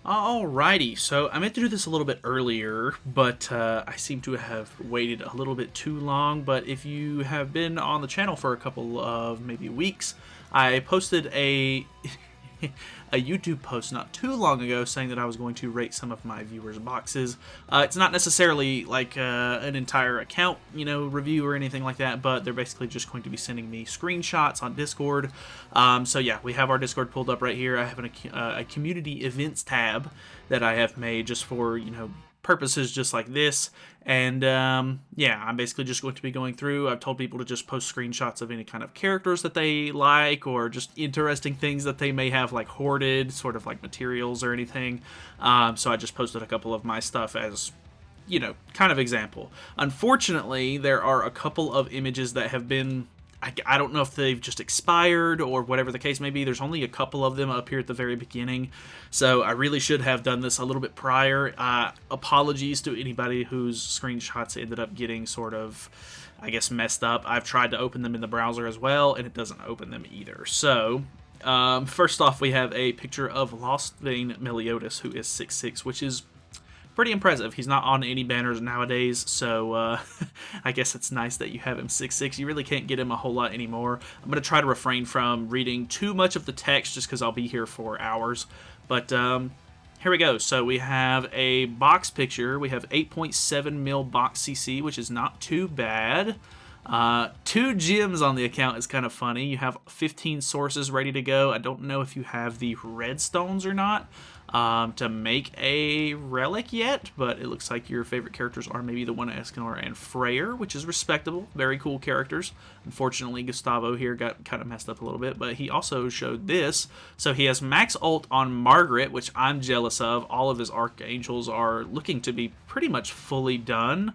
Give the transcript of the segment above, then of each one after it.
Alrighty, so I meant to do this a little bit earlier, but I seem to have waited a little bit too long. But if you have been on the channel for a couple of maybe weeks, I posted a a YouTube post not too long ago saying that I was going to rate some of my viewers' boxes. It's not necessarily like an entire account, review or anything like that, but they're basically just going to be sending me screenshots on Discord. So yeah, we have our Discord pulled up right here. I have a community events tab that I have made just for, purposes just like this. And yeah, I'm basically just going to be going through. I've told people to just post screenshots of any kind of characters that they like, or just interesting things that they may have like hoarded, sort of like materials or anything. So I just posted a couple of my stuff as, kind of example. Unfortunately, there are a couple of images that have been, I don't know if they've just expired or whatever the case may be. There's only a couple of them up here at the very beginning, so I really should have done this a little bit prior. Apologies to anybody whose screenshots ended up getting sort of, I guess, messed up. I've tried to open them in the browser as well, and it doesn't open them either. So, first off, we have a picture of Lost Vein Meliodas, who is 6'6", which is pretty impressive. He's not on any banners nowadays, so I guess it's nice that you have him 6'6". You really can't get him a whole lot anymore. I'm going to try to refrain from reading too much of the text just because I'll be here for hours. But here we go. So we have a box picture. We have 8.7 mil box CC, which is not too bad. 2 gems on the account is kind of funny. You have 15 sources ready to go. I don't know if you have the redstones or not to make a relic yet, but it looks like your favorite characters are maybe the one Escanor and Freyr, which is respectable. Very cool characters. Unfortunately, Gustavo here got kind of messed up a little bit, but he also showed this. So he has max ult on Margaret, which I'm jealous of. All of his archangels are looking to be pretty much fully done.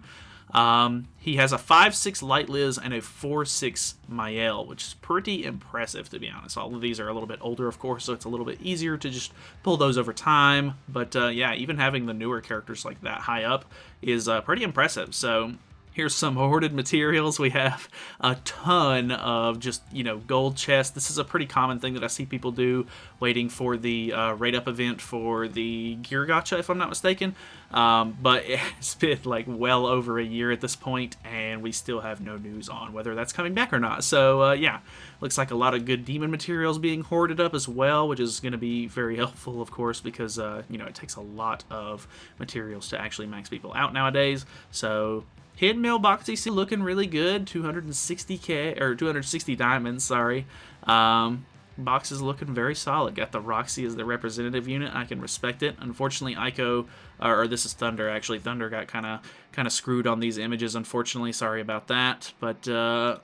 He has a 5'6" Light Liz and a 4'6" Mael, which is pretty impressive, to be honest. All of these are a little bit older, of course, so it's a little bit easier to just pull those over time. But yeah, even having the newer characters like that high up is pretty impressive. So here's some hoarded materials. We have a ton of just, gold chests. This is a pretty common thing that I see people do, waiting for the rate-up event for the gear gacha, if I'm not mistaken. But it's been like well over a year at this point, and we still have no news on whether that's coming back or not. So yeah, looks like a lot of good demon materials being hoarded up as well, which is going to be very helpful, of course, because it takes a lot of materials to actually max people out nowadays. So Hidden Mill box CC looking really good, 260k or 260 diamonds. Sorry, box is looking very solid. Got the Roxy as the representative unit. I can respect it. Unfortunately, Ico, or this is Thunder actually. Thunder got kind of screwed on these images. Unfortunately, sorry about that. But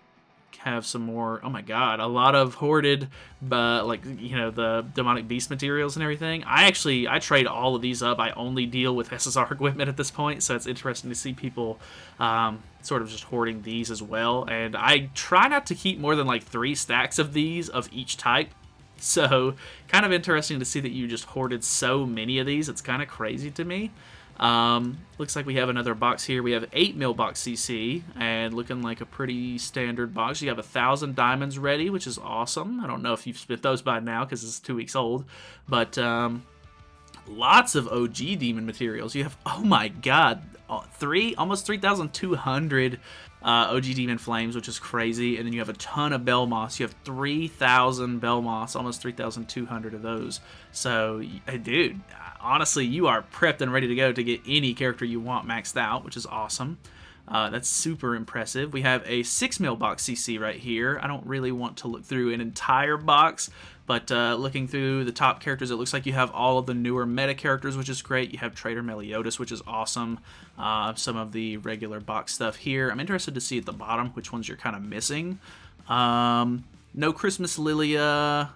have some more. Oh my god, a lot of hoarded, the demonic beast materials and everything. I trade all of these up. I only deal with SSR equipment at this point, so it's interesting to see people sort of just hoarding these as well. And I try not to keep more than like 3 stacks of these of each type. So kind of interesting to see that you just hoarded so many of these. It's kind of crazy to me. Looks like we have another box here. We have 8 mil box CC, and looking like a pretty standard box. You have 1,000 diamonds ready, which is awesome. I don't know if you've spent those by now because it's 2 weeks old, but lots of OG demon materials. You have, oh my god, almost 3,200 OG demon flames, which is crazy. And then you have a ton of Belmoss. You have 3,000 Belmoss, almost 3,200 of those. So, dude, honestly, you are prepped and ready to go to get any character you want maxed out, which is awesome. That's super impressive. We have a 6 mil box CC right here. I don't really want to look through an entire box, but looking through the top characters, it looks like you have all of the newer meta characters, which is great. You have Trader Meliodas, which is awesome. Some of the regular box stuff here. I'm interested to see at the bottom which ones you're kind of missing. No Christmas Lilia.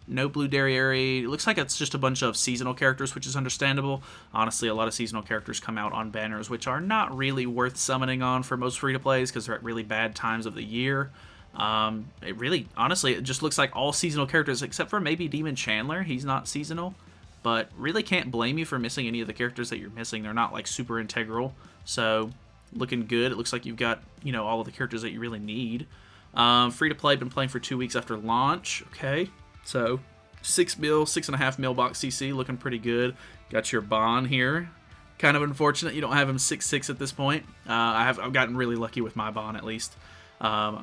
No Blue Derriere. It looks like it's just a bunch of seasonal characters, which is understandable. Honestly, a lot of seasonal characters come out on banners, which are not really worth summoning on for most free-to-plays because they're at really bad times of the year. Honestly, it just looks like all seasonal characters, except for maybe Demon Chandler. He's not seasonal, but really can't blame you for missing any of the characters that you're missing. They're not, like, super integral, so looking good. It looks like you've got, all of the characters that you really need. Free-to-play, been playing for 2 weeks after launch. Okay. So, 6 mil, 6.5 mil box CC, looking pretty good. Got your Bond here. Kind of unfortunate you don't have him 6/6 at this point. I've gotten really lucky with my Bond at least,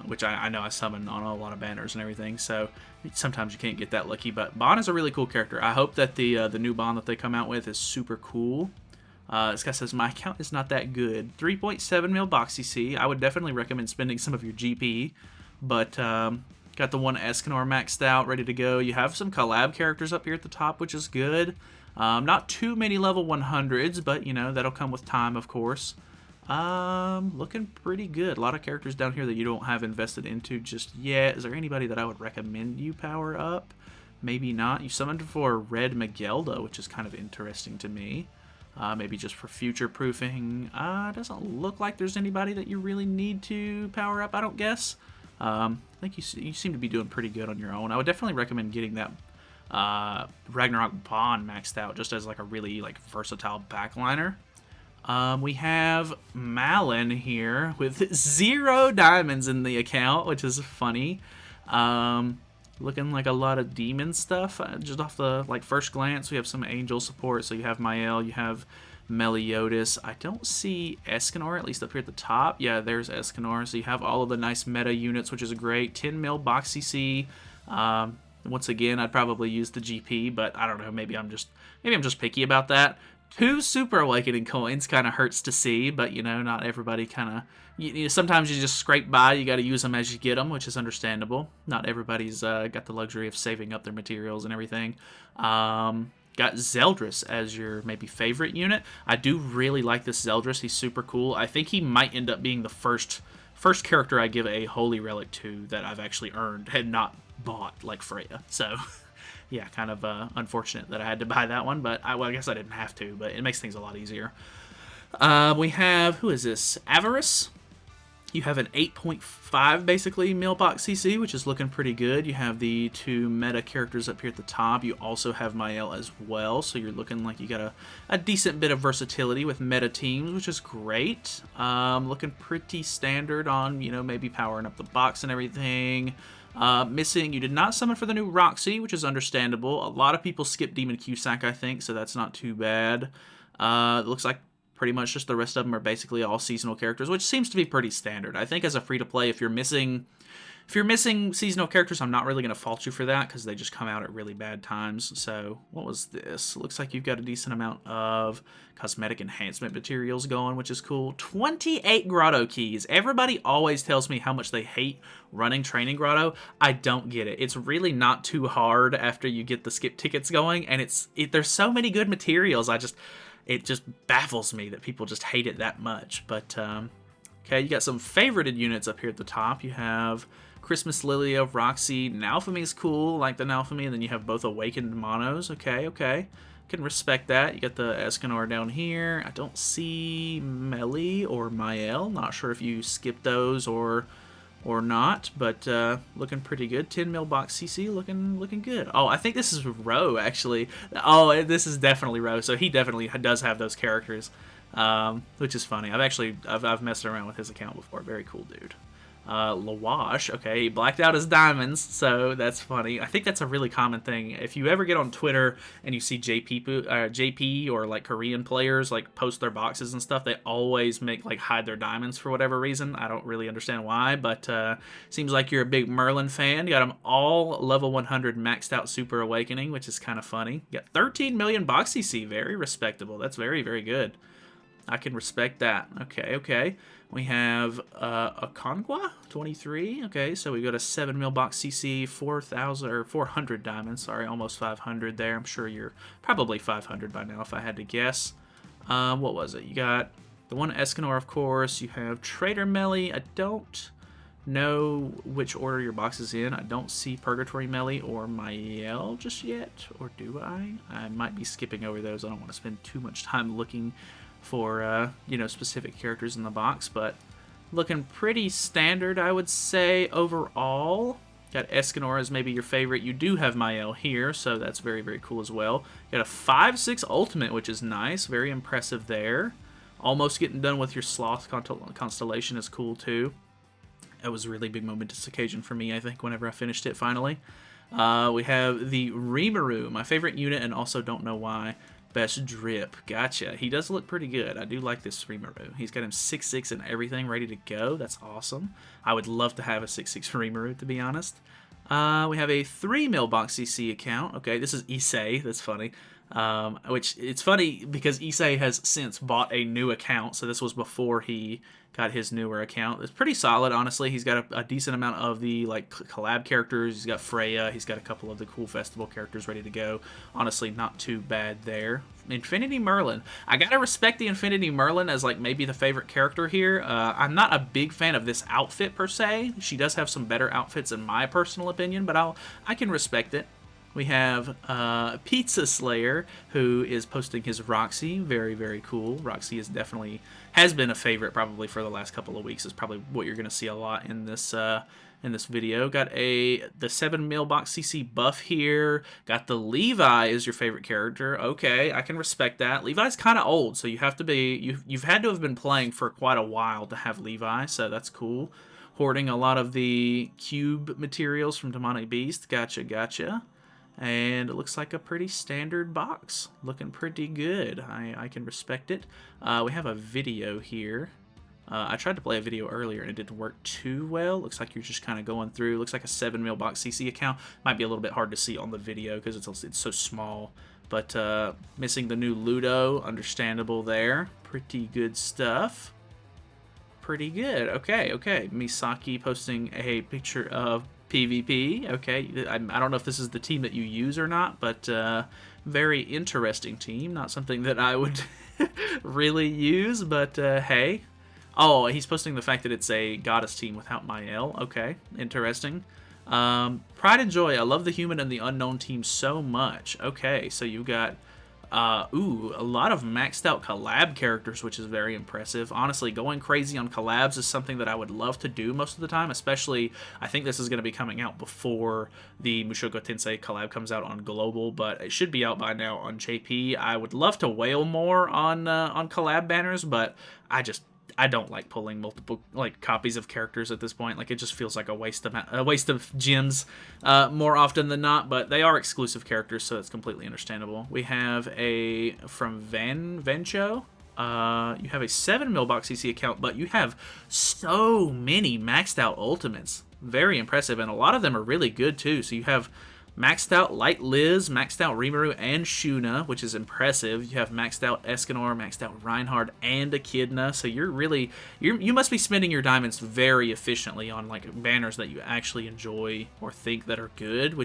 which I know I summon on a lot of banners and everything. So sometimes you can't get that lucky. But Bond is a really cool character. I hope that the new Bond that they come out with is super cool. This guy says my account is not that good. 3.7 mil box CC. I would definitely recommend spending some of your GP, but got the one Escanor maxed out, ready to go. You have some collab characters up here at the top, which is good. Not too many level 100s, but, you know, that'll come with time, of course. Looking pretty good. A lot of characters down here that you don't have invested into just yet. Is there anybody that I would recommend you power up? Maybe not. You summoned for Red Magelda, which is kind of interesting to me. Maybe just for future proofing. Doesn't look like there's anybody that you really need to power up, I don't guess. I think you seem to be doing pretty good on your own. I would definitely recommend getting that Ragnarok Bond maxed out just as like a really like versatile backliner. We have Malin here with 0 diamonds in the account, which is funny. Looking like a lot of demon stuff. Just off the like first glance, we have some angel support. So you have Mael, you have Meliodas. I don't see Escanor, at least up here at the top. Yeah, there's Escanor. So you have all of the nice meta units, which is great. 10 mil box CC. Once again, I'd probably use the GP, but I don't know. Maybe I'm just picky about that. 2 Super Awakening coins kind of hurts to see, but you know, not everybody kind of. Sometimes you just scrape by. You got to use them as you get them, which is understandable. Not everybody's got the luxury of saving up their materials and everything. Got Zeldris as your maybe favorite unit. I do really like this Zeldris. He's super cool. I think he might end up being the first character I give a Holy Relic to that I've actually earned and not bought like Freya. So, yeah, kind of unfortunate that I had to buy that one, but I guess I didn't have to, but it makes things a lot easier. We have, who is this? Avarice. You have an 8.5 basically mil box CC, which is looking pretty good. You have the 2 meta characters up here at the top. You also have Mael as well, so you're looking like you got a decent bit of versatility with meta teams, which is great. Looking pretty standard on, you know, maybe powering up the box and everything. Missing, you did not summon for the new Roxy, which is understandable. A lot of people skip Demon Cusack, I think, so that's not too bad. It looks like pretty much just the rest of them are basically all seasonal characters, which seems to be pretty standard. I think as a free-to-play, if you're missing seasonal characters, I'm not really going to fault you for that because they just come out at really bad times. So what was this? Looks like you've got a decent amount of cosmetic enhancement materials going, which is cool. 28 Grotto keys. Everybody always tells me how much they hate running Training Grotto. I don't get it. It's really not too hard after you get the skip tickets going, and there's so many good materials. It just baffles me that people just hate it that much. But, okay, you got some favorited units up here at the top. You have Christmas Lily of Roxy. Nalphamy is cool, like the Nalphamy. And then you have both Awakened Monos. Okay. Can respect that. You got the Escanor down here. I don't see Meli or Mael. Not sure if you skipped those or not, but looking pretty good. 10 mil box CC, looking good. Oh, I think this is Ro, actually. Oh, this is definitely Ro, so he definitely does have those characters, which is funny. I've messed around with his account before. Very cool dude. Lawash, okay, he blacked out his diamonds, so that's funny. I think that's a really common thing. If you ever get on Twitter and you see JP or like Korean players like post their boxes and stuff, they always hide their diamonds for whatever reason. I don't really understand why, but seems like you're a big Merlin fan. You got them all level 100 maxed out Super Awakening, which is kind of funny. You got 13 million box CC, very respectable. That's very, very good. I can respect that. Okay. We have a Conqua 23. Okay, so we got a 7 mil box CC, 4,000 or 400 diamonds. Sorry, almost 500 there. I'm sure you're probably 500 by now if I had to guess. What was it? You got the one Escanor, of course. You have Trader Melly. I don't know which order your box is in. I don't see Purgatory Melly or Mael just yet, or do I? I might be skipping over those. I don't want to spend too much time looking for specific characters in the box, but looking pretty standard, I would say, overall. Got Escanor as maybe your favorite. You do have Mael here, so that's very, very cool as well. Got a 5/6 ultimate, which is nice. Very impressive there. Almost getting done with your Sloth constellation is cool too. That was a really big momentous occasion for me, I think, whenever I finished it finally. We have the Rimuru, my favorite unit, and also don't know why. Best drip. Gotcha. He does look pretty good. I do like this Rimuru. He's got him 6'6" and everything ready to go. That's awesome. I would love to have a 6'6" Rimuru, to be honest. We have a 3 mailbox CC account. Okay, this is Issei. That's funny. Which, it's funny because Issei has since bought a new account, so this was before he got his newer account. It's pretty solid, honestly. He's got a decent amount of the like collab characters. He's got Freya. He's got a couple of the cool festival characters ready to go. Honestly, not too bad there. Infinity Merlin. I gotta respect the Infinity Merlin as like maybe the favorite character here. I'm not a big fan of this outfit per se. She does have some better outfits in my personal opinion, but I can respect it. We have Pizza Slayer, who is posting his Roxy. Very, very cool. Roxy has been a favorite probably for the last couple of weeks. Is probably what you're going to see a lot in this video. Got the 7 mailbox CC buff here. Got the Levi is your favorite character. Okay, I can respect that. Levi's kind of old, so you have to be you've had to have been playing for quite a while to have Levi, so that's cool. Hoarding a lot of the cube materials from Demonic Beast. Gotcha. And it looks like a pretty standard box. Looking pretty good. I can respect it. We have a video here. I tried to play a video earlier and it didn't work too well. Looks like you're just kind of going through. Looks like a 7 mailbox CC account. Might be a little bit hard to see on the video because it's so small. But missing the new Ludo. Understandable there. Pretty good stuff. Pretty good. Okay. Misaki posting a picture of PvP. Okay, I don't know if this is the team that you use or not, but very interesting team. Not something that I would really use, but hey. Oh, he's posting the fact that it's a goddess team without Mael. Okay, interesting. Pride and Joy. I love the human and the unknown team so much. Okay, so you got a lot of maxed out collab characters, which is very impressive. Honestly, going crazy on collabs is something that I would love to do most of the time, especially I think this is going to be coming out before the Mushoku Tensei collab comes out on Global, but it should be out by now on JP. I would love to whale more on collab banners, but I don't like pulling multiple like copies of characters at this point. Like, it just feels like a waste of gems more often than not. But they are exclusive characters, so it's completely understandable. We have from Vencho. You have a 7 mailbox CC account, but you have so many maxed out ultimates. Very impressive, and a lot of them are really good too. So you have maxed out Light Liz, maxed out Rimuru and Shuna, which is impressive. You have maxed out Escanor, maxed out Reinhard and Echidna. So you must be spending your diamonds very efficiently on like banners that you actually enjoy or think that are good,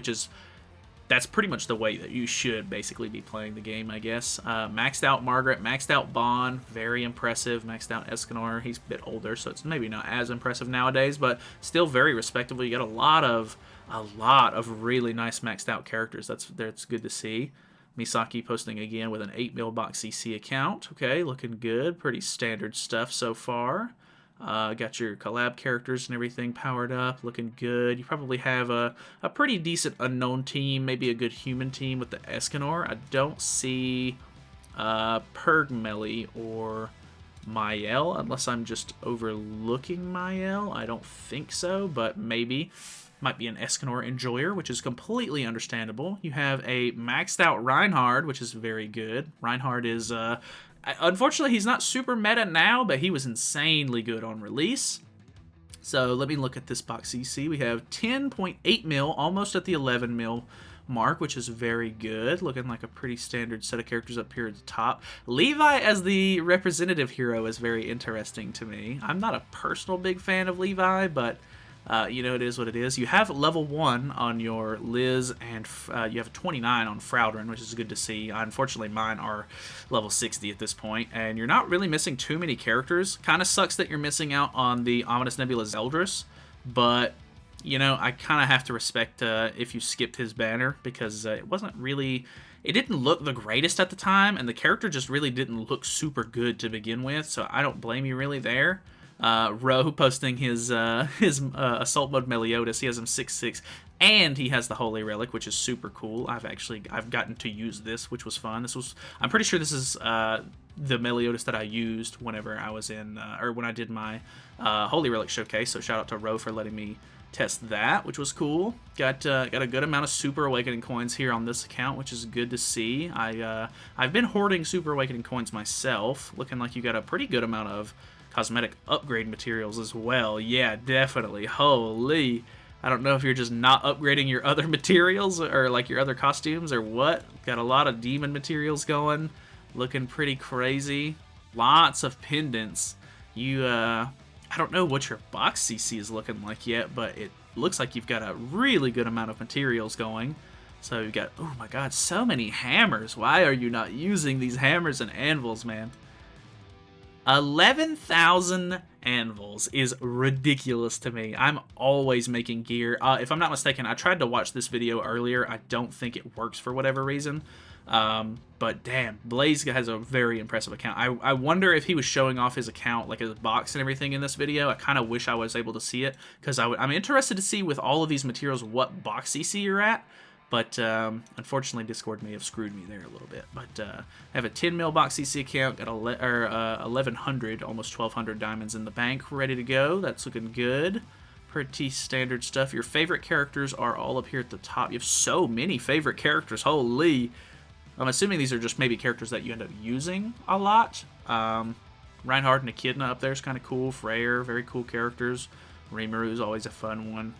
that's pretty much the way that you should basically be playing the game, I guess. Maxed out Margaret, maxed out Bond, very impressive. Maxed out Escanor, he's a bit older, so it's maybe not as impressive nowadays, but still very respectable. You got a lot of really nice maxed out characters. That's good to see. Misaki posting again with an 8 mailbox CC account. Okay, looking good. Pretty standard stuff so far. Got your collab characters and everything powered up, looking good. You probably have a pretty decent unknown team, maybe a good human team with the Escanor. I don't see Pergmelly or Mael, unless I'm just overlooking Mael. I don't think so, but maybe. Might be an Escanor enjoyer, which is completely understandable. You have a maxed out Reinhard, which is very good. Reinhard is, unfortunately, he's not super meta now, but he was insanely good on release. So let me look at this box CC. We have 10.8 mil, almost at the 11 mil mark, which is very good. Looking like a pretty standard set of characters up here at the top. Levi as the representative hero is very interesting to me. I'm not a personal big fan of Levi, but it is what it is. You have level 1 on your Liz, and you have 29 on Fraudrin, which is good to see. Unfortunately, mine are level 60 at this point, and you're not really missing too many characters. Kind of sucks that you're missing out on the Ominous Nebula Zeldris, but, I kind of have to respect if you skipped his banner, because it didn't look the greatest at the time, and the character just really didn't look super good to begin with, so I don't blame you really there. Ro posting his assault mode Meliodas. He has him 6'6", and he has the Holy Relic, which is super cool. I've gotten to use this, which was fun. I'm pretty sure this is the Meliodas that I used whenever I was in or when I did my Holy Relic showcase. So shout out to Ro for letting me test that, which was cool. Got a good amount of Super Awakening coins here on this account, which is good to see. I've been hoarding Super Awakening coins myself. Looking like you got a pretty good amount of cosmetic upgrade materials as well. Yeah, definitely. Holy. I don't know if you're just not upgrading your other materials or like your other costumes or what. Got a lot of demon materials going. Looking pretty crazy. Lots of pendants. I don't know what your box CC is looking like yet, but it looks like you've got a really good amount of materials going. So you've got, oh my god, so many hammers. Why are you not using these hammers and anvils, man? 11,000 anvils is ridiculous to me. I'm always making gear. If I'm not mistaken, I tried to watch this video earlier. I don't think it works for whatever reason. But damn, Blaze has a very impressive account. I wonder if he was showing off his account, like his box and everything in this video. I kind of wish I was able to see it, because I'm interested to see with all of these materials what box CC you're at. But unfortunately, Discord may have screwed me there a little bit. But I have a 10 mil box CC account, got 1,100, almost 1,200 diamonds in the bank, ready to go. That's looking good. Pretty standard stuff. Your favorite characters are all up here at the top. You have so many favorite characters. Holy. I'm assuming these are just maybe characters that you end up using a lot. Reinhardt and Echidna up there is kind of cool. Freyr, very cool characters. Rimuru is always a fun one.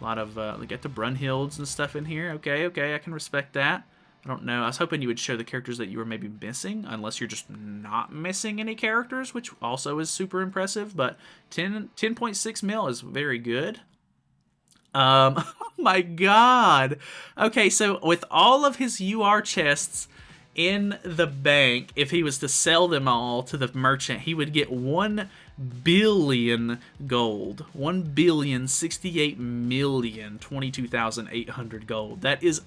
A lot of, we get the Brunhildes and stuff in here. Okay, I can respect that. I don't know. I was hoping you would show the characters that you were maybe missing, unless you're just not missing any characters, which also is super impressive. But 10.6 mil is very good. Oh my god. Okay, so with all of his UR chests in the bank, if he was to sell them all to the merchant, he would get 1 billion gold. 1,068,022,800 gold. That is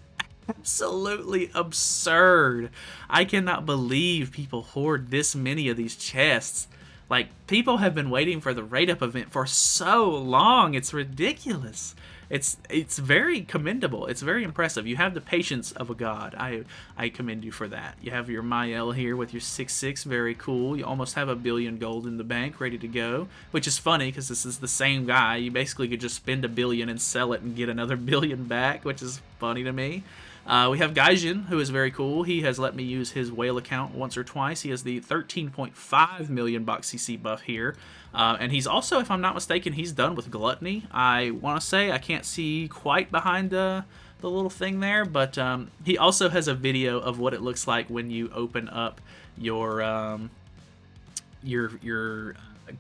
absolutely absurd. I cannot believe people hoard this many of these chests. Like, people have been waiting for the rate-up event for so long. It's ridiculous. It's very commendable. It's very impressive. You have the patience of a god. I commend you for that. You have your Mael here with your 6/6. Very cool. You almost have 1 billion gold in the bank ready to go, which is funny because this is the same guy. You basically could just spend 1 billion and sell it and get another 1 billion back, which is funny to me. We have Gaijin, who is very cool. He has let me use his whale account once or twice. He has the 13.5 million box CC buff here. And he's also, if I'm not mistaken, he's done with Gluttony. I want to say, I can't see quite behind the little thing there, but he also has a video of what it looks like when you open up your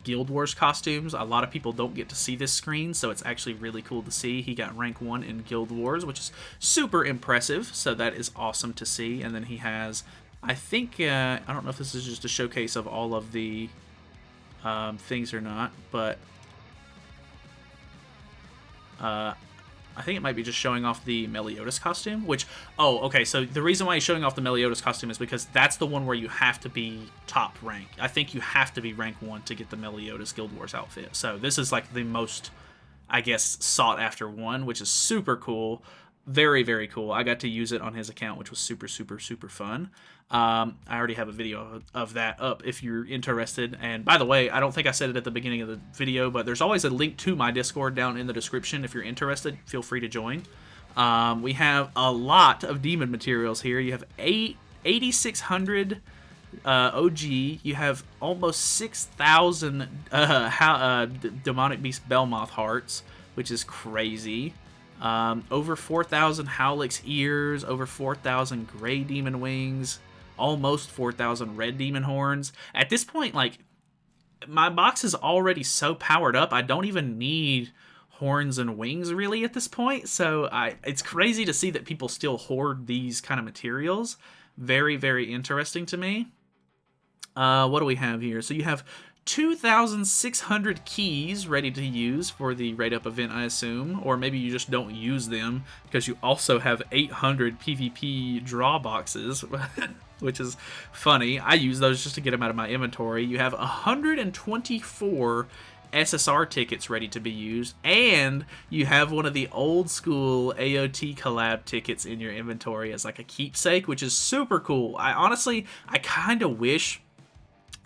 Guild Wars costumes. A lot of people don't get to see this screen, so it's actually really cool to see. He got rank 1 in Guild Wars, which is super impressive, so that is awesome to see. And then he has, I think, I don't know if this is just a showcase of all of the things or not, but I think it might be just showing off the Meliodas costume, which, oh, okay, so the reason why he's showing off the Meliodas costume is because that's the one where you have to be top rank. I think you have to be rank 1 to get the Meliodas Guild Wars outfit. So this is like the most, I guess, sought after one, which is super cool. Very, very cool. I got to use it on his account, which was super, super, super fun. I already have a video of that up if you're interested. And by the way, I don't think I said it at the beginning of the video, but there's always a link to my Discord down in the description. If you're interested, feel free to join. We have a lot of demon materials here. You have 8,600 OG. You have almost 6,000 Demonic Beast Belmoth hearts, which is crazy. Over 4,000 Howlix ears, over 4,000 gray demon wings, almost 4,000 red demon horns. At this point, like, my box is already so powered up, I don't even need horns and wings really at this point. So it's crazy to see that people still hoard these kind of materials. Very, very interesting to me. What do we have here? So you have 2,600 keys ready to use for the rate-up event, I assume. Or maybe you just don't use them because you also have 800 PvP draw boxes, which is funny. I use those just to get them out of my inventory. You have 124 SSR tickets ready to be used, and you have one of the old-school AOT collab tickets in your inventory as like a keepsake, which is super cool. I kind of wish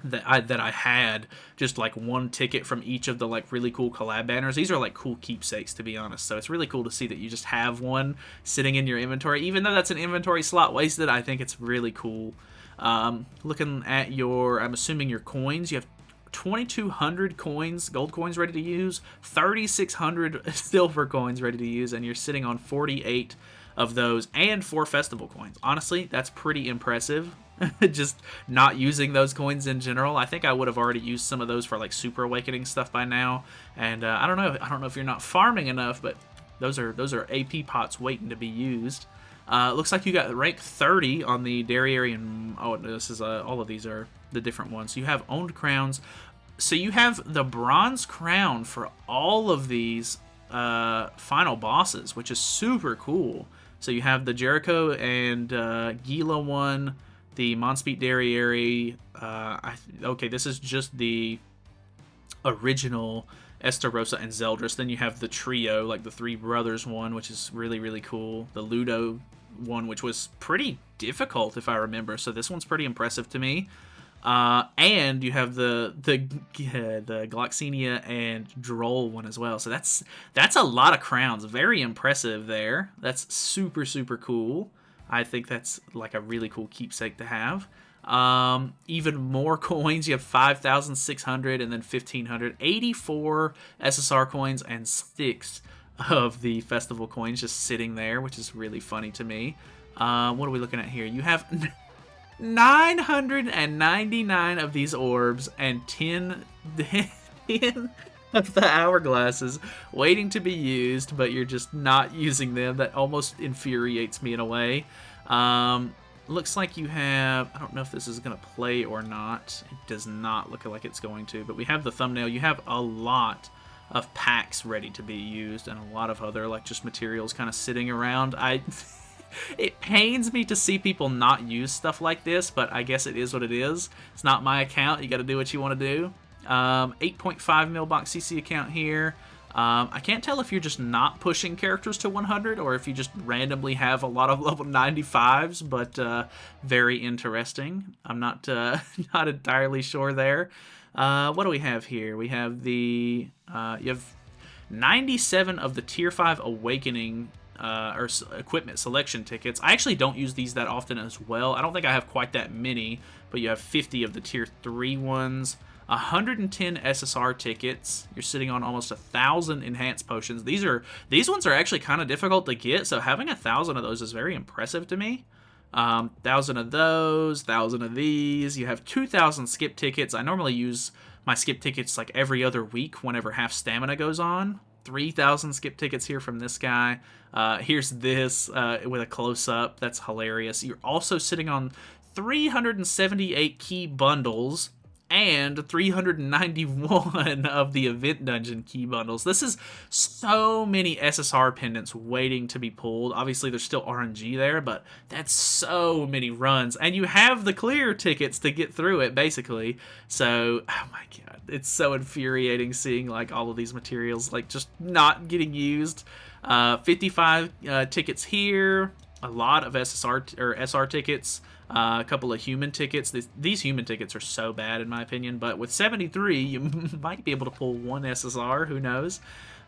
that I had just like one ticket from each of the like really cool collab banners. These are like cool keepsakes, to be honest. So it's really cool to see that you just have one sitting in your inventory, even though that's an inventory slot wasted. I think it's really cool. Looking at your, I'm assuming your coins, you have 2,200 coins, gold coins ready to use, 3,600 silver coins ready to use, and you're sitting on 48 of those and 4 festival coins. Honestly, that's pretty impressive. Just not using those coins in general. I think I would have already used some of those for like Super Awakening stuff by now. And I don't know if you're not farming enough, but those are AP pots waiting to be used. Looks like you got rank 30 on the Derriere, and oh, this is all of these are the different ones. So you have owned crowns. So you have the bronze crown for all of these final bosses, which is super cool. So you have the Jericho and Gila one, the Monspeet Derriere. Okay, this is just the original Estarossa and Zeldris. Then you have the trio, like the Three Brothers one, which is really, really cool. The Ludo one, which was pretty difficult, if I remember. So this one's pretty impressive to me. And you have the Gloxinia and Droll one as well. So that's a lot of crowns. Very impressive there. That's super, super cool. I think that's like a really cool keepsake to have. Even more coins. You have 5,600 and then 1,500. 84 SSR coins and 6 of the festival coins just sitting there, which is really funny to me. What are we looking at here? You have 999 of these orbs and 10 of the hourglasses waiting to be used, but you're just not using them. That almost infuriates me in a way. Looks like you have, I don't know if this is going to play or not. It does not look like it's going to, but we have the thumbnail. You have a lot of packs ready to be used and a lot of other like just materials kind of sitting around. It pains me to see people not use stuff like this, but I guess it is what it is. It's not my account. You got to do what you want to do. 8.5 mil box CC account here. I can't tell if you're just not pushing characters to 100 or if you just randomly have a lot of level 95s, but very interesting. I'm not not entirely sure there. What do we have here? We have the you have 97 of the Tier 5 Awakening or equipment selection tickets. I actually don't use these that often as well. I don't think I have quite that many, but you have 50 of the Tier 3 ones. 110 SSR tickets. You're sitting on almost 1,000 enhanced potions. These ones are actually kind of difficult to get, so having 1,000 of those is very impressive to me. 1,000 of those, 1,000 of these. You have 2,000 skip tickets. I normally use my skip tickets like every other week whenever half stamina goes on. 3,000 skip tickets here from this guy. Here's this with a close-up. That's hilarious. You're also sitting on 378 key bundles and 391 of the event dungeon key bundles. This is so many SSR pendants waiting to be pulled. Obviously, there's still RNG there, but that's so many runs. And you have the clear tickets to get through it, basically. So, oh my god, it's so infuriating seeing like all of these materials like just not getting used. 55 tickets here. A lot of SSR or SR tickets. A couple of human tickets. These human tickets are so bad in my opinion, but with 73 you might be able to pull one SSR, who knows.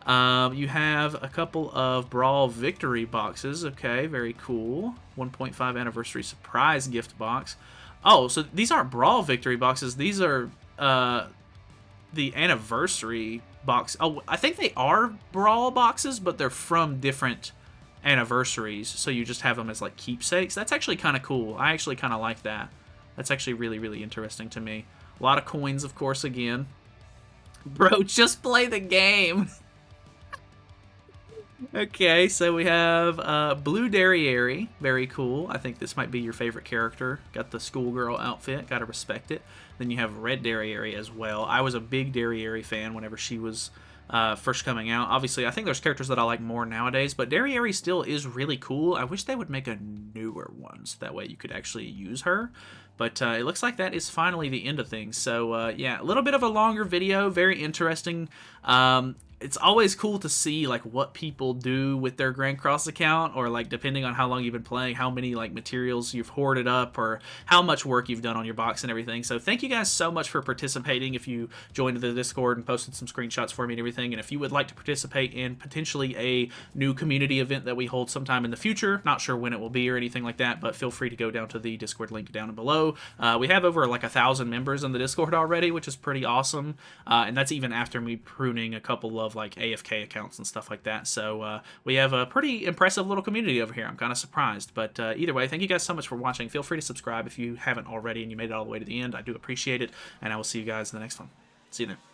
You have a couple of Brawl Victory boxes. Okay, very cool. 1.5 anniversary surprise gift box. Oh, so these aren't Brawl Victory boxes. These are the anniversary box. Oh, I think they are Brawl boxes, but they're from different anniversaries, so you just have them as like keepsakes. That's actually kind of cool. I actually kind of like that. That's actually really, really interesting to me. A lot of coins, of course, again. Bro, just play the game. Okay, so we have Blue Derriere. Very cool. I think this might be your favorite character. Got the schoolgirl outfit. Gotta respect it. Then you have Red Derriere as well. I was a big Derriere fan whenever she was first coming out. Obviously, I think there's characters that I like more nowadays, but Derriere still is really cool. I wish they would make a newer one, so that way you could actually use her. But it looks like that is finally the end of things. So, yeah, a little bit of a longer video. Very interesting. it's always cool to see like what people do with their Grand Cross account, or like depending on how long you've been playing, how many like materials you've hoarded up, or how much work you've done on your box and everything. So thank you guys so much for participating. If you joined the Discord and posted some screenshots for me and everything, and if you would like to participate in potentially a new community event that we hold sometime in the future, not sure when it will be or anything like that, but feel free to go down to the Discord link down below. We have over like 1,000 members in the Discord already, which is pretty awesome, and that's even after me pruning a couple of like AFK accounts and stuff like that. So we have a pretty impressive little community over here. I'm kind of surprised, but either way, thank you guys so much for watching. Feel free to subscribe if you haven't already and you made it all the way to the end. I do appreciate it, and I will see you guys in the next one. See you then.